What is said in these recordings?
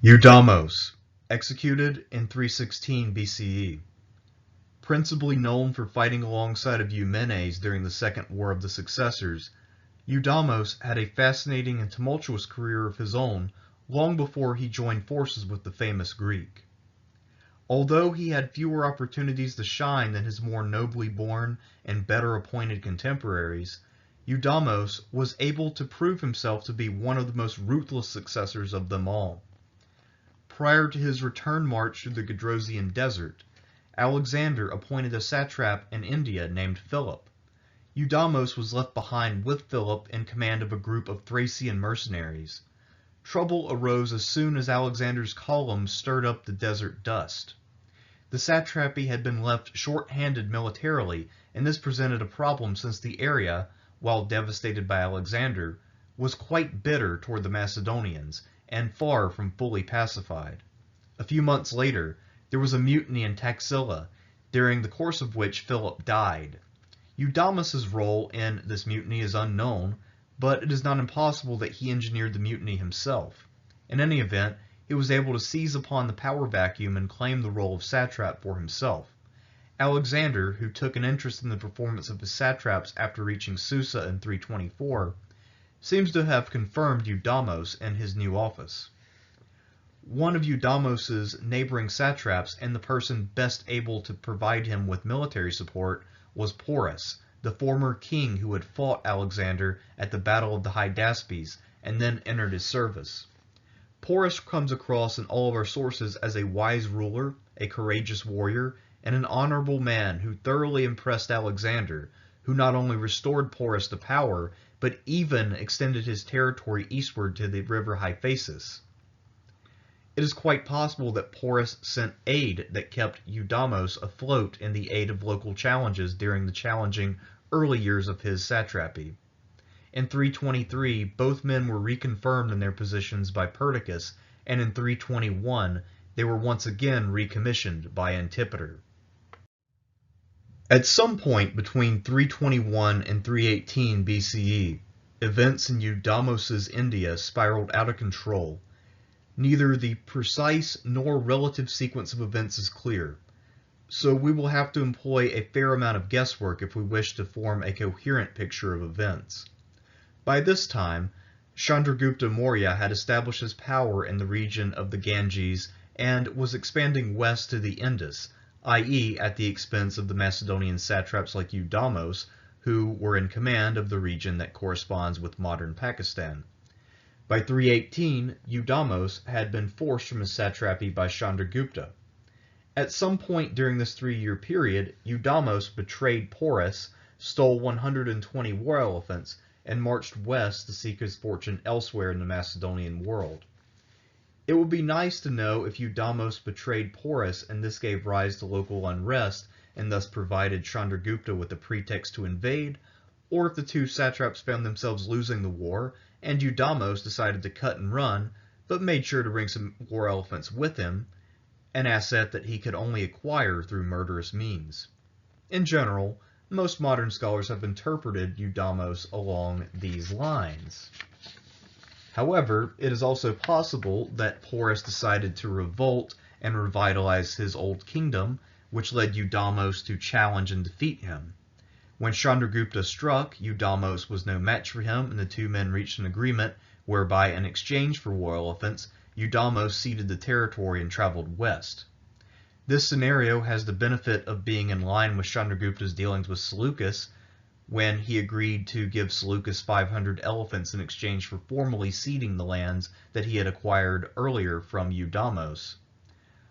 Eudamos, executed in 316 BCE. Principally known for fighting alongside of Eumenes during the Second War of the Successors, Eudamos had a fascinating and tumultuous career of his own long before he joined forces with the famous Greek. Although he had fewer opportunities to shine than his more nobly born and better appointed contemporaries, Eudamos was able to prove himself to be one of the most ruthless successors of them all. Prior to his return march through the Gedrosian desert, Alexander appointed a satrap in India named Philip. Eudamos was left behind with Philip in command of a group of Thracian mercenaries. Trouble arose as soon as Alexander's columns stirred up the desert dust. The satrapy had been left short-handed militarily, and this presented a problem since the area, while devastated by Alexander, was quite bitter toward the Macedonians, and far from fully pacified. A few months later, there was a mutiny in Taxila, during the course of which Philip died. Eudamus's role in this mutiny is unknown, but it is not impossible that he engineered the mutiny himself. In any event, he was able to seize upon the power vacuum and claim the role of satrap for himself. Alexander, who took an interest in the performance of his satraps after reaching Susa in 324, seems to have confirmed Eudamos in his new office. One of Eudamos's neighboring satraps and the person best able to provide him with military support was Porus, the former king who had fought Alexander at the Battle of the Hydaspes and then entered his service. Porus comes across in all of our sources as a wise ruler, a courageous warrior, and an honorable man who thoroughly impressed Alexander, who not only restored Porus to power, but even extended his territory eastward to the river Hyphasis. It is quite possible that Porus sent aid that kept Eudamos afloat in the aid of local challenges during the challenging early years of his satrapy. In 323, both men were reconfirmed in their positions by Perdiccas, and in 321, they were once again recommissioned by Antipater. At some point between 321 and 318 BCE, events in Eudamos's India spiraled out of control. Neither the precise nor relative sequence of events is clear, so we will have to employ a fair amount of guesswork if we wish to form a coherent picture of events. By this time, Chandragupta Maurya had established his power in the region of the Ganges and was expanding west to the Indus, i.e. at the expense of the Macedonian satraps like Eudamos, who were in command of the region that corresponds with modern Pakistan. By 318, Eudamos had been forced from his satrapy by Chandragupta. At some point during this 3-year period, Eudamos betrayed Porus, stole 120 war elephants, and marched west to seek his fortune elsewhere in the Macedonian world. It would be nice to know if Eudamos betrayed Porus and this gave rise to local unrest and thus provided Chandragupta with a pretext to invade, or if the two satraps found themselves losing the war and Eudamos decided to cut and run, but made sure to bring some war elephants with him, an asset that he could only acquire through murderous means. In general, most modern scholars have interpreted Eudamos along these lines. However, it is also possible that Porus decided to revolt and revitalize his old kingdom, which led Eudamos to challenge and defeat him. When Chandragupta struck, Eudamos was no match for him, and the two men reached an agreement whereby, in exchange for war elephants, Eudamos ceded the territory and traveled west. This scenario has the benefit of being in line with Chandragupta's dealings with Seleucus, when he agreed to give Seleucus 500 elephants in exchange for formally ceding the lands that he had acquired earlier from Eudamos.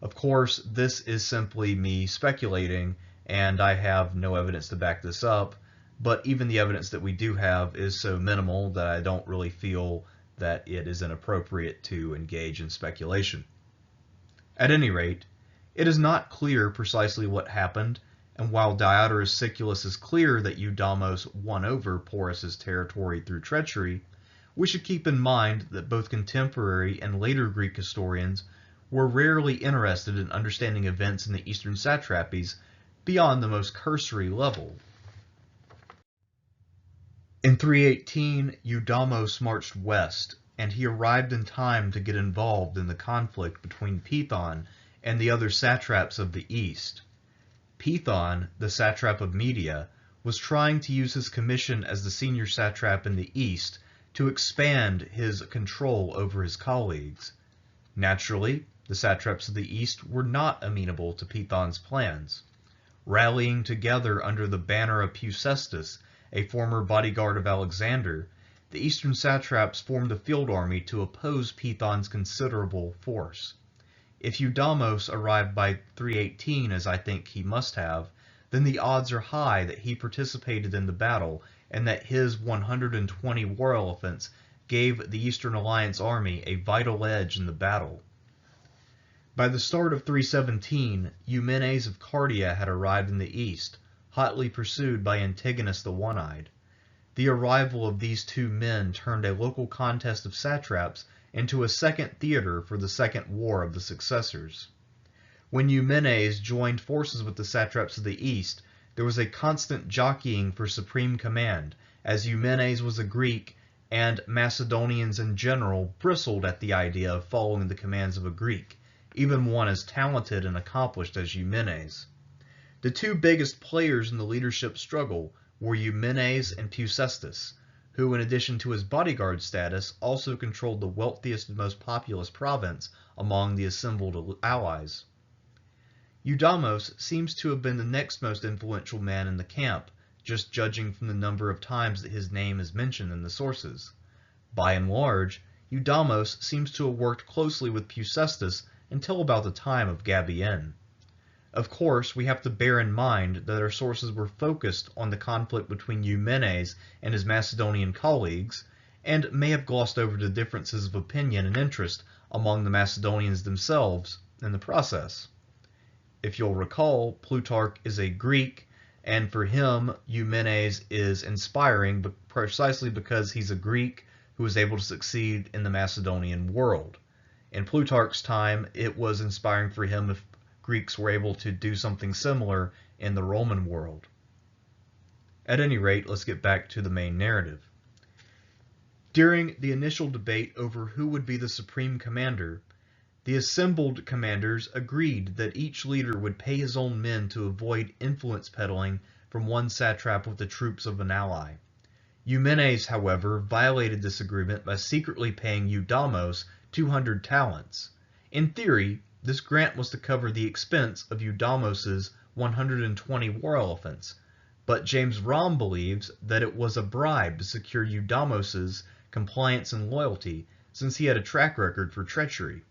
Of course, this is simply me speculating, and I have no evidence to back this up, but even the evidence that we do have is so minimal that I don't really feel that it is inappropriate to engage in speculation. At any rate, it is not clear precisely what happened, and while Diodorus Siculus is clear that Eudamos won over Porus's territory through treachery, we should keep in mind that both contemporary and later Greek historians were rarely interested in understanding events in the eastern satrapies beyond the most cursory level. In 318, Eudamos marched west, and he arrived in time to get involved in the conflict between Pithon and the other satraps of the East. Pithon, the satrap of Media, was trying to use his commission as the senior satrap in the East to expand his control over his colleagues. Naturally, the satraps of the East were not amenable to Pithon's plans. Rallying together under the banner of Successors, a former bodyguard of Alexander, the eastern satraps formed a field army to oppose Pithon's considerable force. If Eudamos arrived by 318, as I think he must have, then the odds are high that he participated in the battle and that his 120 war elephants gave the Eastern Alliance army a vital edge in the battle. By the start of 317, Eumenes of Cardia had arrived in the east, hotly pursued by Antigonus the One-Eyed. The arrival of these two men turned a local contest of satraps into a second theater for the Second War of the Successors. When Eumenes joined forces with the satraps of the east, there was a constant jockeying for supreme command, as Eumenes was a Greek and Macedonians in general bristled at the idea of following the commands of a Greek, even one as talented and accomplished as Eumenes. The two biggest players in the leadership struggle were Eumenes and Successors, who, in addition to his bodyguard status, also controlled the wealthiest and most populous province among the assembled allies. Eudamos seems to have been the next most influential man in the camp, just judging from the number of times that his name is mentioned in the sources. By and large, Eudamos seems to have worked closely with Successors until about the time of Gabien. Of course, we have to bear in mind that our sources were focused on the conflict between Eumenes and his Macedonian colleagues, and may have glossed over the differences of opinion and interest among the Macedonians themselves in the process. If you'll recall, Plutarch is a Greek, and for him, Eumenes is inspiring precisely because he's a Greek who was able to succeed in the Macedonian world. In Plutarch's time, it was inspiring for him if Greeks were able to do something similar in the Roman world. At any rate, let's get back to the main narrative. During the initial debate over who would be the supreme commander, the assembled commanders agreed that each leader would pay his own men to avoid influence peddling from one satrap with the troops of an ally. Eumenes, however, violated this agreement by secretly paying Eudamos 200 talents. In theory, this grant was to cover the expense of Eudamos's 120 war elephants, but James Romm believes that it was a bribe to secure Eudamos's compliance and loyalty, since he had a track record for treachery.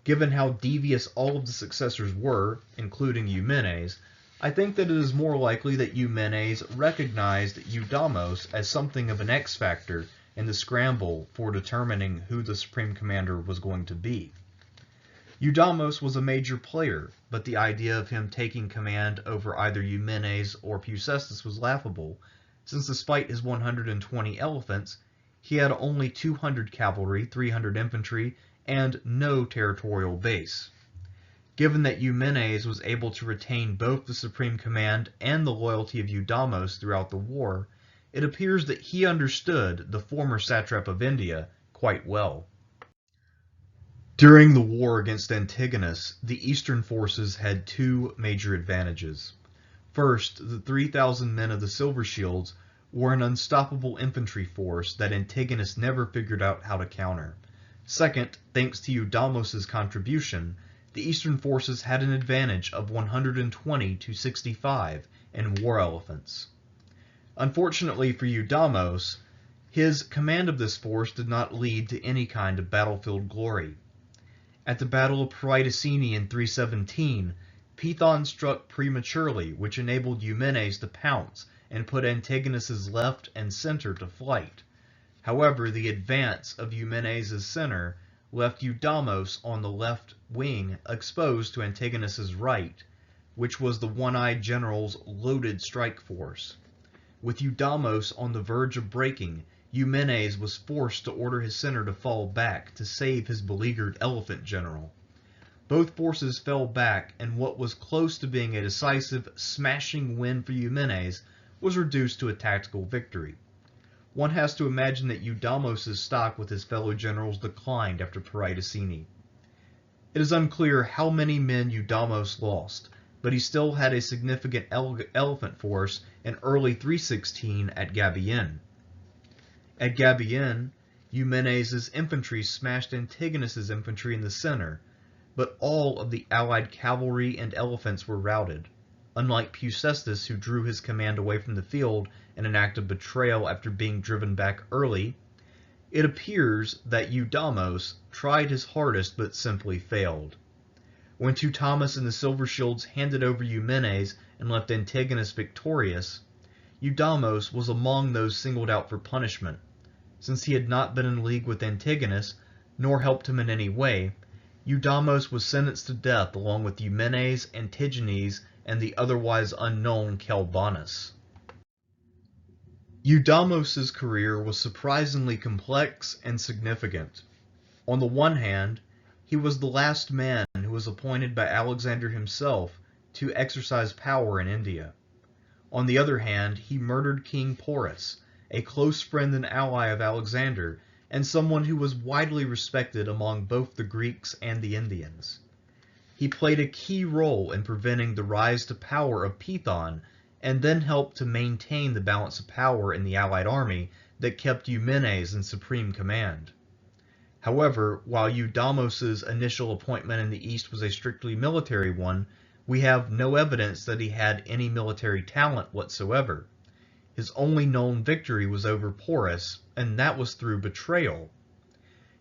Given how devious all of the successors were, including Eumenes, I think that it is more likely that Eumenes recognized Eudamos as something of an X factor in the scramble for determining who the supreme commander was going to be. Eudamos was a major player, but the idea of him taking command over either Eumenes or Successors was laughable, since despite his 120 elephants, he had only 200 cavalry, 300 infantry, and no territorial base. Given that Eumenes was able to retain both the supreme command and the loyalty of Eudamos throughout the war, it appears that he understood the former satrap of India quite well. During the war against Antigonus, the eastern forces had two major advantages. First, the 3,000 men of the Silver Shields were an unstoppable infantry force that Antigonus never figured out how to counter. Second, thanks to Eudamos's contribution, the eastern forces had an advantage of 120 to 65 in war elephants. Unfortunately for Eudamos, his command of this force did not lead to any kind of battlefield glory. At the Battle of Paraitacene in 317, Pithon struck prematurely, which enabled Eumenes to pounce and put Antigonus's left and center to flight. However, the advance of Eumenes' center left Eudamos on the left wing exposed to Antigonus's right, which was the One-Eyed General's loaded strike force. With Eudamos on the verge of breaking, Eumenes was forced to order his center to fall back to save his beleaguered elephant general. Both forces fell back, and what was close to being a decisive, smashing win for Eumenes was reduced to a tactical victory. one has to imagine that Eudamos' stock with his fellow generals declined after Paraitacene. It is unclear how many men Eudamos lost, but he still had a significant elephant force in early 316 at Gabiene. At Gabiene, Eumenes' infantry smashed Antigonus' infantry in the center, but all of the allied cavalry and elephants were routed. Unlike Successors, who drew his command away from the field in an act of betrayal after being driven back early, it appears that Eudamos tried his hardest but simply failed. When Eudamos and the Silver Shields handed over Eumenes and left Antigonus victorious, Eudamos was among those singled out for punishment. Since he had not been in league with Antigonus, nor helped him in any way, Eudamos was sentenced to death along with Eumenes, Antigenes, and the otherwise unknown Calbanus. Eudamos' career was surprisingly complex and significant. On the one hand, he was the last man who was appointed by Alexander himself to exercise power in India. On the other hand, he murdered King Porus, a close friend and ally of Alexander, and someone who was widely respected among both the Greeks and the Indians. He played a key role in preventing the rise to power of Python, and then helped to maintain the balance of power in the allied army that kept Eumenes in supreme command. However, while Eudamos' initial appointment in the east was a strictly military one, we have no evidence that he had any military talent whatsoever. His only known victory was over Porus, and that was through betrayal.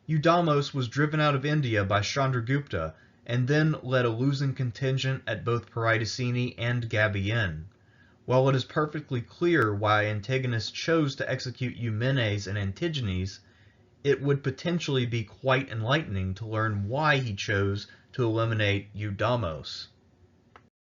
Eudamos was driven out of India by Chandragupta, and then led a losing contingent at both Paraitacene and Gabiene. While it is perfectly clear why Antigonus chose to execute Eumenes and Antigenes, it would potentially be quite enlightening to learn why he chose to eliminate Eudamos.